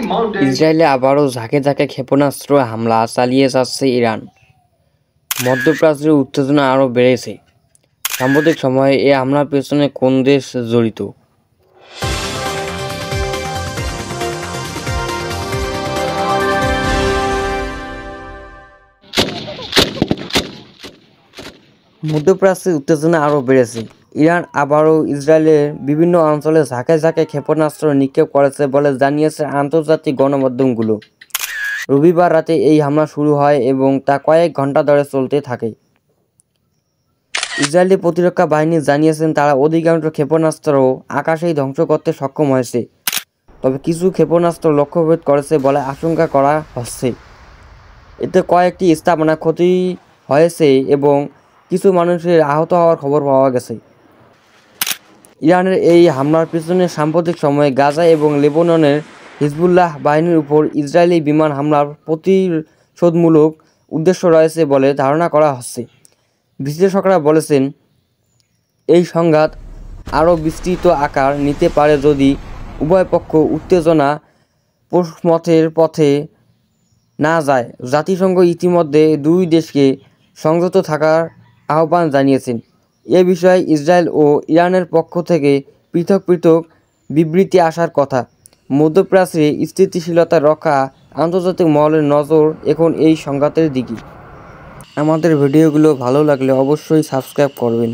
ইসরায়েলে আবারও ঝাঁকে ঝাঁকে ক্ষেপণাস্ত্র হামলা চালিয়ে যাচ্ছে ইরান। মধ্যপ্রাচ্যের উত্তেজনা আরও বেড়েছে। সাম্প্রতিক সময়ে এই হামলার পেছনে কোন দেশ জড়িত? মধ্যপ্রাচ্যের উত্তেজনা আরও বেড়েছে। ইরান আবারও ইসরায়েলের বিভিন্ন অঞ্চলে ঝাঁকে ঝাঁকে ক্ষেপণাস্ত্র নিক্ষেপ করেছে বলে জানিয়েছে আন্তর্জাতিক গণমাধ্যমগুলো। রবিবার রাতে এই হামলা শুরু হয় এবং তা কয়েক ঘন্টা ধরে চলতে থাকে। ইসরায়েলি প্রতিরক্ষা বাহিনী জানিয়েছেন তারা অধিকাংশ ক্ষেপণাস্ত্র আকাশেই ধ্বংস করতে সক্ষম হয়েছে, তবে কিছু ক্ষেপণাস্ত্র লক্ষ্যভেদ করেছে বলে আশঙ্কা করা হচ্ছে। এতে কয়েকটি স্থাপনা ক্ষতি হয়েছে এবং কিছু মানুষের আহত হওয়ার খবর পাওয়া গেছে। ইরানের এই হামলার পিছনে সাম্প্রতিক সময়ে গাজা এবং লেবাননের হিজবুল্লাহ বাহিনীর উপর ইসরায়েলি বিমান হামলার প্রতিশোধমূলক উদ্দেশ্য রয়েছে বলে ধারণা করা হচ্ছে। বিশ্লেষকরা বলেছেন, এই সংঘাত আরও বিস্তৃত আকার নিতে পারে যদি উভয় পক্ষ উত্তেজনা প্রশমনের পথে না যায়। জাতিসংঘ ইতিমধ্যে দুই দেশকে সংযত থাকার আহ্বান জানিয়েছেন। এ বিষয়ে ইসরায়েল ও ইরানের পক্ষ থেকে পৃথক পৃথক বিবৃতি আসার কথা। মধ্যপ্রাচ্যে স্থিতিশীলতা রক্ষা আন্তর্জাতিক মহলের নজর এখন এই সংঘাতের দিকে। আমাদের ভিডিওগুলো ভালো লাগলে অবশ্যই সাবস্ক্রাইব করবেন।